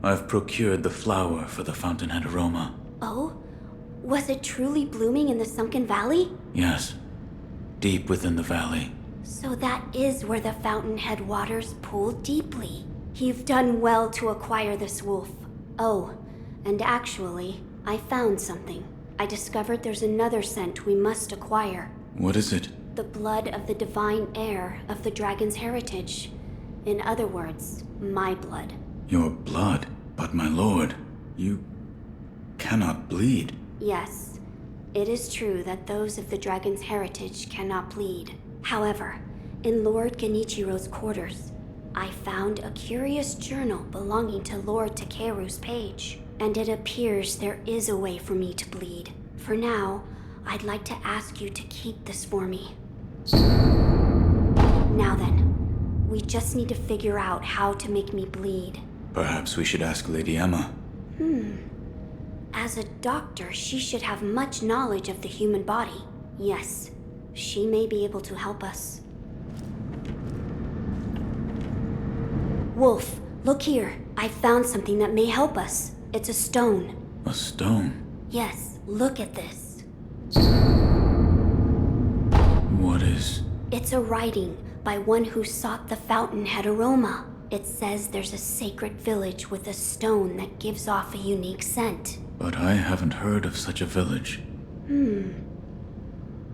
I've procured the flower for the fountainhead aroma. Oh? Was it truly blooming in the sunken valley? Yes. Deep within the valley. So that is where the fountainhead waters pool deeply. You've done well to acquire this wolf. Oh, and actually, I found something. I discovered there's another scent we must acquire. What is it? The blood of the divine heir of the dragon's heritage. In other words, my blood. Your blood? But my lord, you cannot bleed. Yes, it is true that those of the dragon's heritage cannot bleed. However, in Lord Genichiro's quarters, I found a curious journal belonging to Lord Takeru's page, and it appears there is a way for me to bleed. For now, I'd like to ask you to keep this for me. Now then, we just need to figure out how to make me bleed. Perhaps we should ask Lady Emma. As a doctor, she should have much knowledge of the human body. Yes, she may be able to help us. Wolf, look here. I found something that may help us. It's a stone. A stone? Yes, look at this. What is... It's a writing by one who sought the fountainhead aroma. It says there's a sacred village with a stone that gives off a unique scent. But I haven't heard of such a village.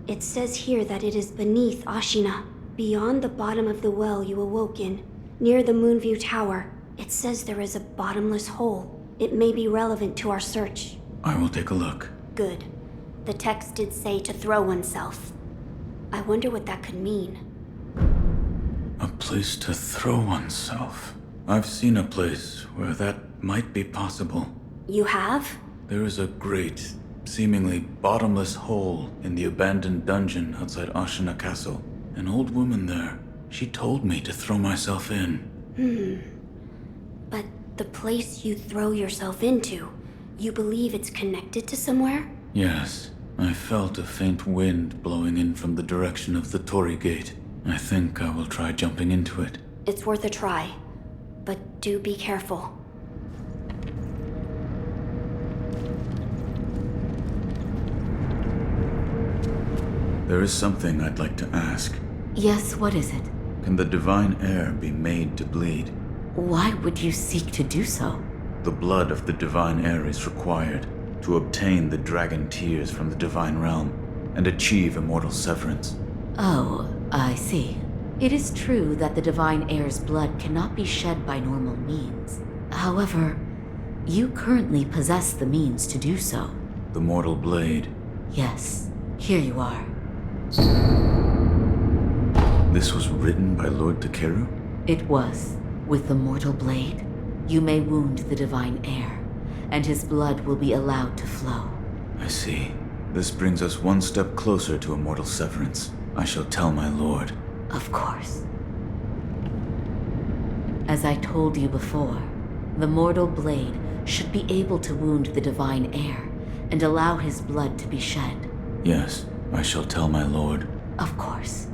It says here that it is beneath Ashina, beyond the bottom of the well you awoke in, near the Moonview Tower. It says there is a bottomless hole. It may be relevant to our search. I will take a look. Good. The text did say to throw oneself. I wonder what that could mean. A place to throw oneself. I've seen a place where that might be possible. You have? There is a great, seemingly bottomless hole in the abandoned dungeon outside Ashina Castle. An old woman there. She told me to throw myself in. But the place you throw yourself into, you believe it's connected to somewhere? Yes. I felt a faint wind blowing in from the direction of the Torii Gate. I think I will try jumping into it. It's worth a try, but do be careful. There is something I'd like to ask. Yes, what is it? Can the divine heir be made to bleed? Why would you seek to do so? The blood of the divine heir is required to obtain the dragon tears from the divine realm and achieve immortal severance. Oh, I see. It is true that the divine heir's blood cannot be shed by normal means. However, you currently possess the means to do so. The mortal blade. Yes, here you are. This was written by Lord Takeru? It was. With the mortal blade, you may wound the divine heir, and his blood will be allowed to flow. I see. This brings us one step closer to immortal severance. I shall tell my lord. Of course. As I told you before, the mortal blade should be able to wound the divine heir and allow his blood to be shed. Yes, I shall tell my lord. Of course.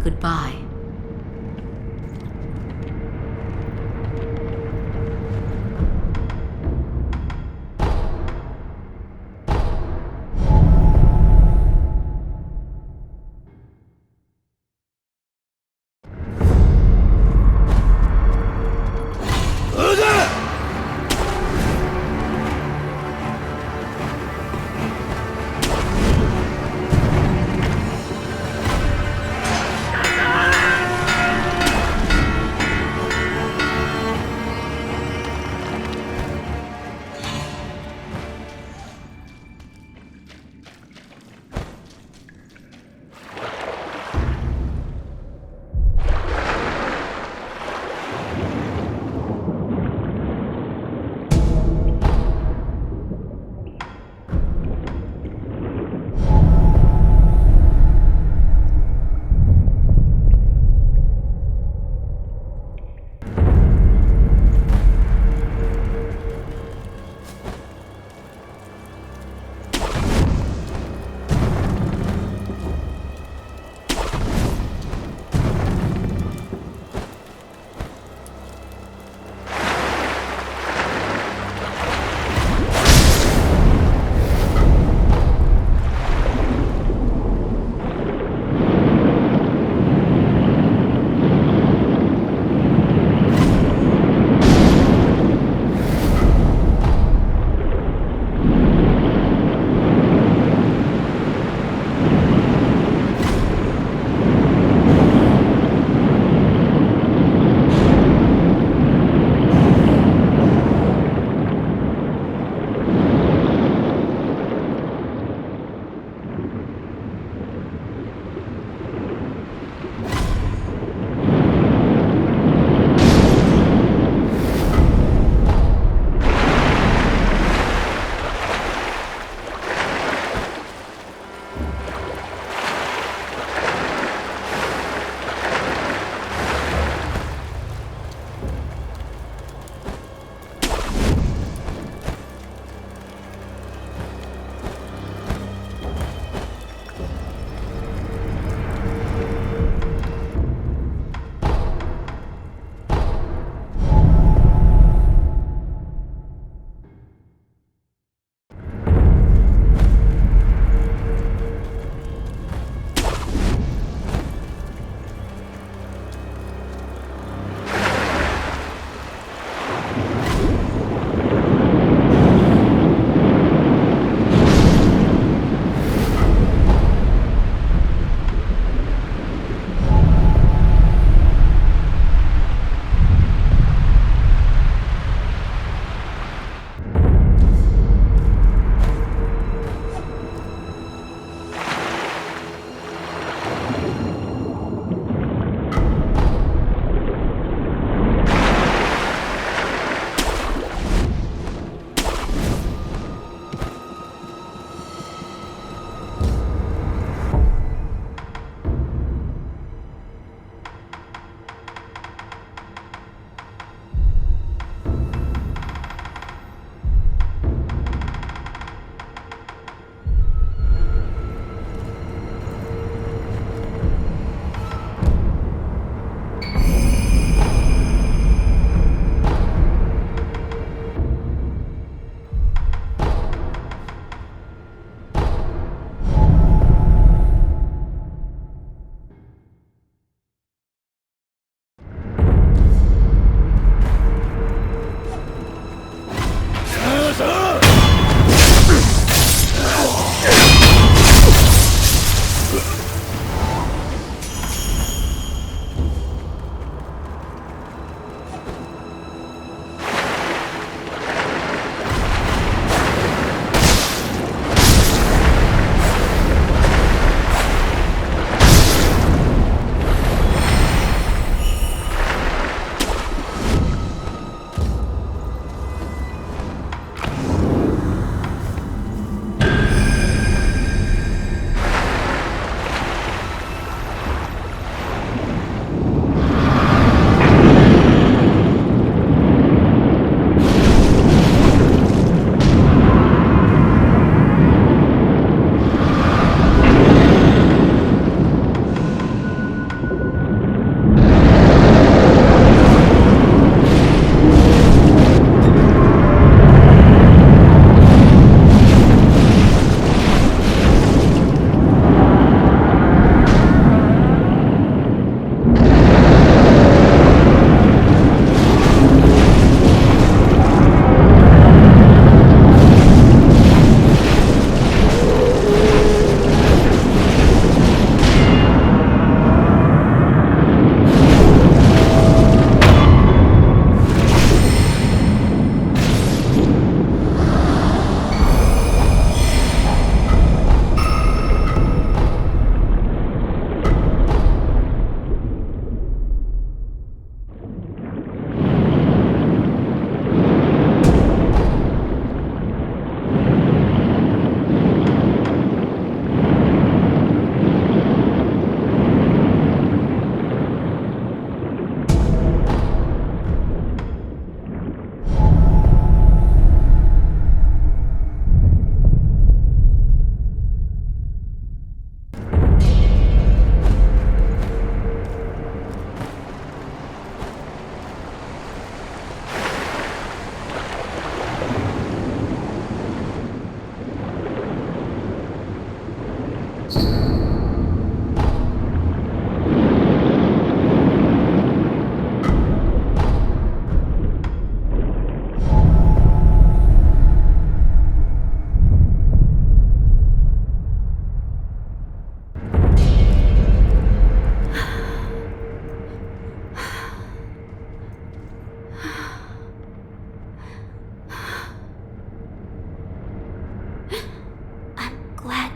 Goodbye.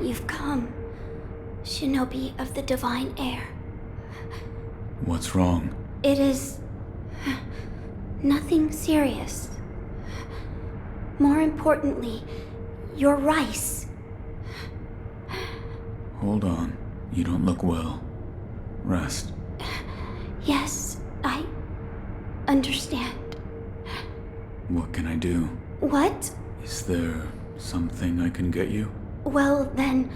You've come, shinobi of the divine air. What's wrong? It is nothing serious. More importantly, your rice. Hold on. You don't look well. Rest. Yes, I understand. What can I do? What? Is there something I can get you? Well, then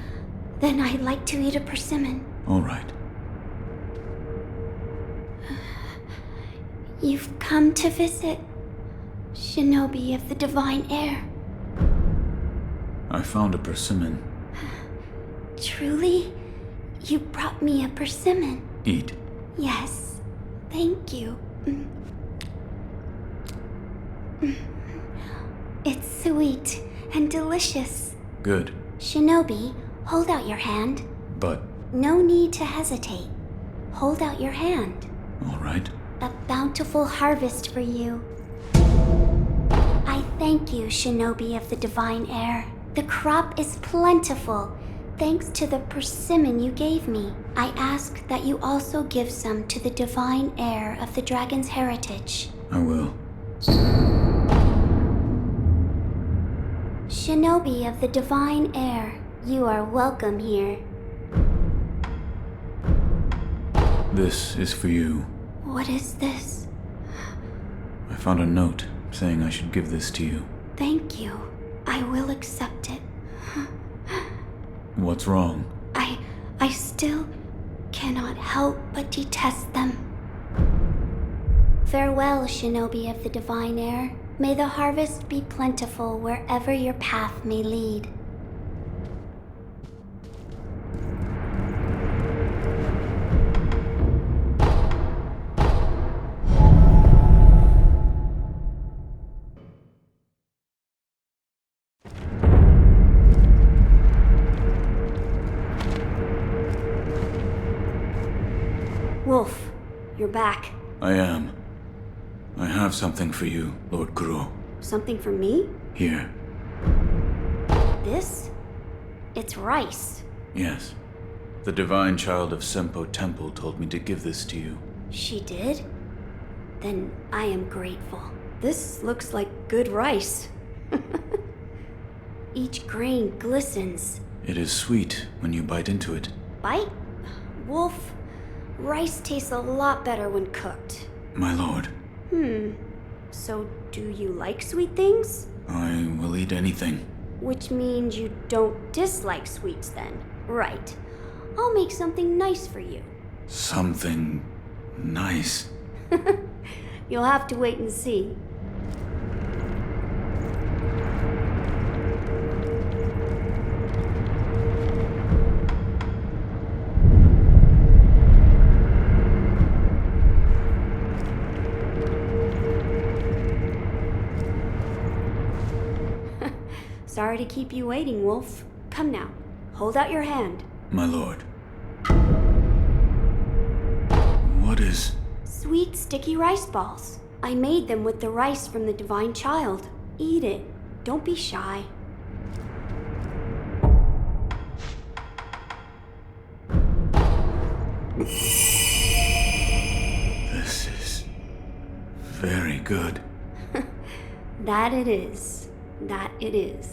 I'd like to eat a persimmon. All right. You've come to visit, shinobi of the divine air. I found a persimmon. Truly? You brought me a persimmon. Eat. Yes, thank you. It's sweet and delicious. Good. Shinobi, hold out your hand. But, No need to hesitate. Hold out your hand. all right. A bountiful harvest for you. I thank you, shinobi of the divine air. The crop is plentiful, thanks to the persimmon you gave me. I ask that you also give some to the divine heir of the dragon's heritage. I will. Shinobi of the divine air, you are welcome here. This is for you. What is this? I found a note saying I should give this to you. Thank you. I will accept it. What's wrong? I still cannot help but detest them. Farewell, shinobi of the divine air. May the harvest be plentiful wherever your path may lead. Wolf, you're back. I am. I have something for you, Lord Kuro. Something for me? Here. This? It's rice. Yes. The divine child of Senpo Temple told me to give this to you. She did? Then I am grateful. This looks like good rice. Each grain glistens. It is sweet when you bite into it. Bite? Wolf, rice tastes a lot better when cooked. My lord, So do you like sweet things? I will eat anything. Which means you don't dislike sweets then. Right. I'll make something nice for you. Something nice. You'll have to wait and see. Sorry to keep you waiting, Wolf. Come now, hold out your hand. My lord. What is... Sweet, sticky rice balls. I made them with the rice from the divine child. Eat it. Don't be shy. This is... very good. That it is. That it is.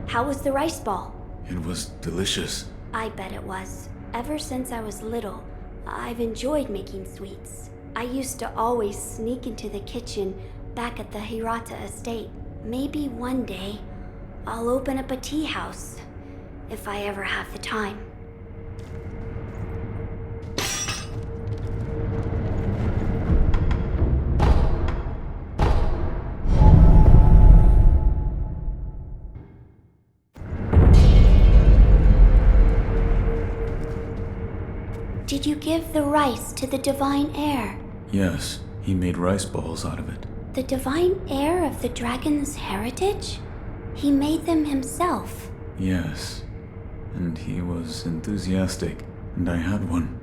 How was the rice ball? It was delicious. I bet it was. Ever since I was little, I've enjoyed making sweets. I used to always sneak into the kitchen back at the Hirata estate. Maybe one day, I'll open up a tea house, if I ever have the time. Did you give the rice to the divine heir? Yes, he made rice balls out of it. The divine heir of the dragon's heritage? He made them himself. Yes, and he was enthusiastic, and I had one.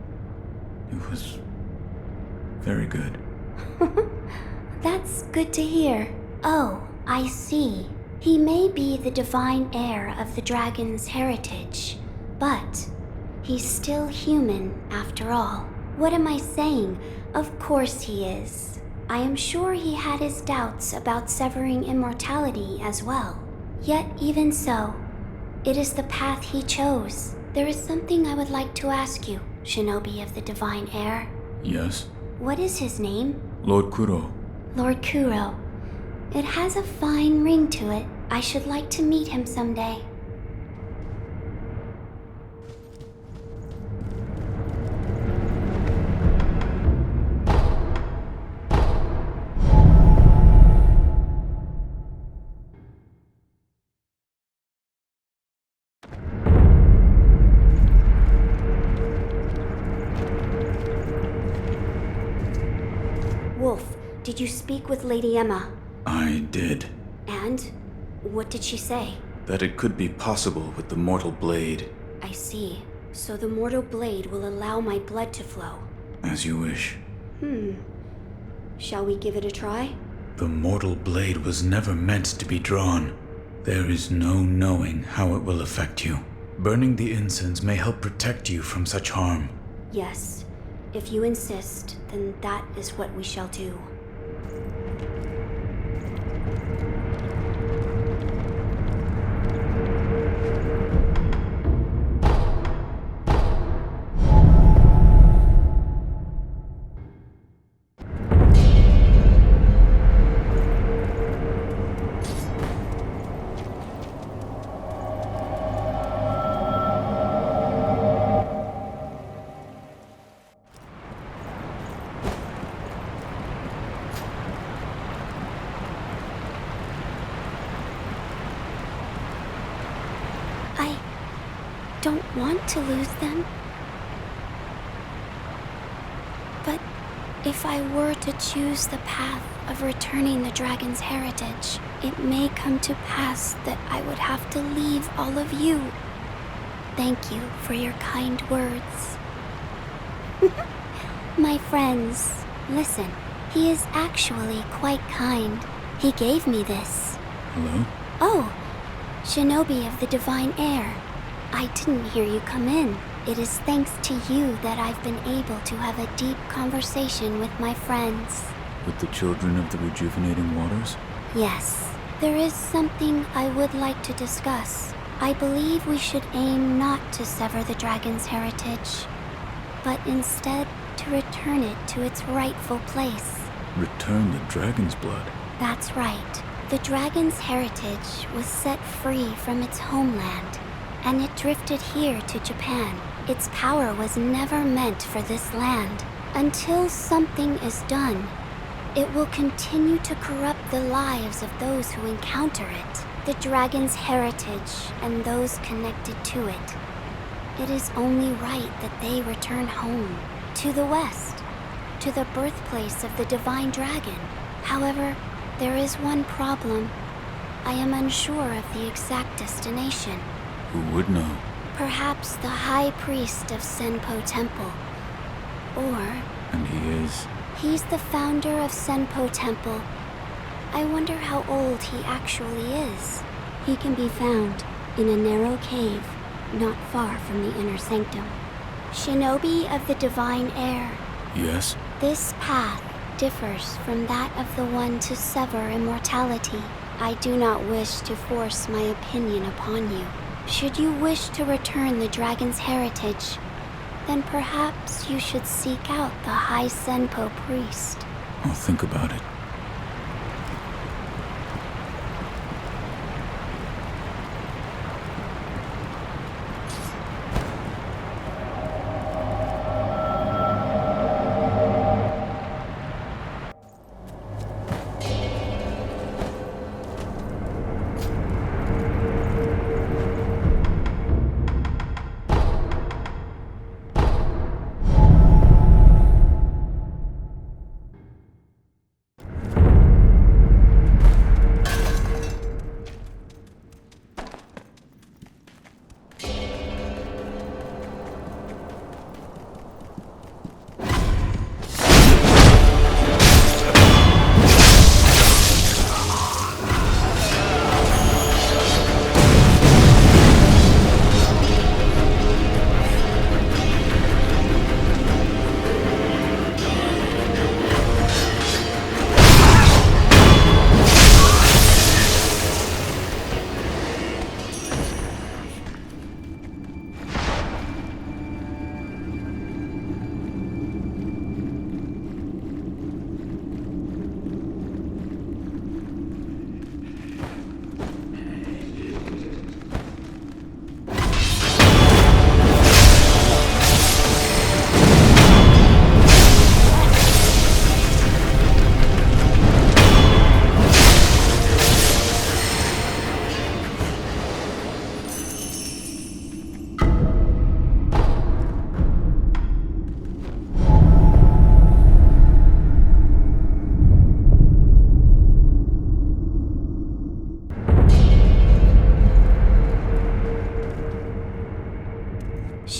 It was very good. That's good to hear. Oh, I see. He may be the divine heir of the dragon's heritage, but he's still human after all. What am I saying? Of course he is. I am sure he had his doubts about severing immortality as well. Yet even so, it is the path he chose. There is something I would like to ask you, Shinobi of the divine heir. Yes? What is his name? Lord Kuro. Lord Kuro. It has a fine ring to it. I should like to meet him someday. Wolf, did you speak with Lady Emma? I did. And? What did she say? That it could be possible with the mortal blade. I see. So the mortal blade will allow my blood to flow. As you wish. Shall we give it a try? The mortal blade was never meant to be drawn. There is no knowing how it will affect you. Burning the incense may help protect you from such harm. Yes. If you insist, then that is what we shall do. I don't want to lose them. But if I were to choose the path of returning the dragon's heritage, it may come to pass that I would have to leave all of you. Thank you for your kind words. My friends, listen. He is actually quite kind. He gave me this. Hello? Oh, Shinobi of the divine heir. I didn't hear you come in. It is thanks to you that I've been able to have a deep conversation with my friends. With the children of the rejuvenating waters? Yes, there is something I would like to discuss. I believe we should aim not to sever the dragon's heritage, but instead to return it to its rightful place. Return the dragon's blood? That's right. The dragon's heritage was set free from its homeland, and it drifted here to Japan. Its power was never meant for this land. Until something is done, it will continue to corrupt the lives of those who encounter it, the dragon's heritage and those connected to it. It is only right that they return home, to the west, to the birthplace of the divine dragon. However, there is one problem. I am unsure of the exact destination. Who would know? Perhaps the high priest of Senpo Temple. Or... And he is? He's the founder of Senpo Temple. I wonder how old he actually is. He can be found in a narrow cave not far from the inner sanctum. Shinobi of the divine heir. Yes? This path differs from that of the one to sever immortality. I do not wish to force my opinion upon you. Should you wish to return the dragon's heritage, then perhaps you should seek out the High Senpo priest. I'll think about it.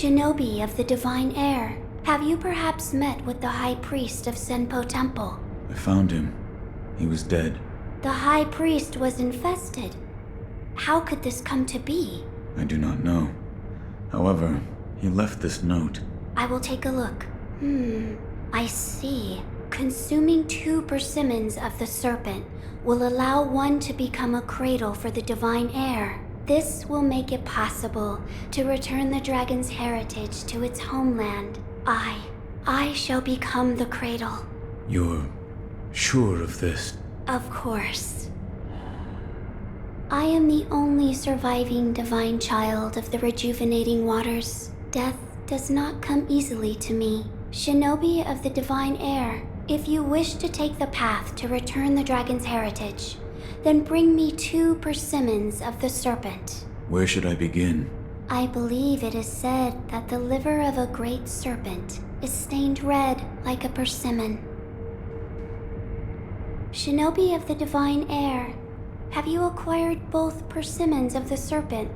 Shinobi of the Divine Air, have you perhaps met with the High Priest of Senpo Temple? I found him. He was dead. The High Priest was infested. How could this come to be? I do not know. However, he left this note. I will take a look. I see. Consuming 2 persimmons of the serpent will allow one to become a cradle for the divine heir. This will make it possible to return the dragon's heritage to its homeland. I shall become the cradle. You're sure of this? Of course. I am the only surviving divine child of the rejuvenating waters. Death does not come easily to me. Shinobi of the divine air, if you wish to take the path to return the dragon's heritage, then bring me 2 persimmons of the serpent. Where should I begin? I believe it is said that the liver of a great serpent is stained red like a persimmon. Shinobi of the divine air, have you acquired both persimmons of the serpent?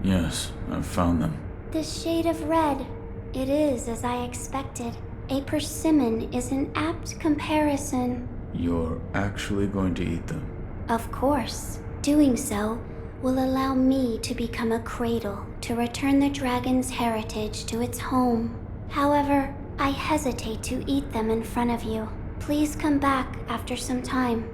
Yes, I've found them. This shade of red, it is as I expected. A persimmon is an apt comparison. You're actually going to eat them? Of course. Doing so will allow me to become a cradle to return the dragon's heritage to its home. However, I hesitate to eat them in front of you. Please come back after some time.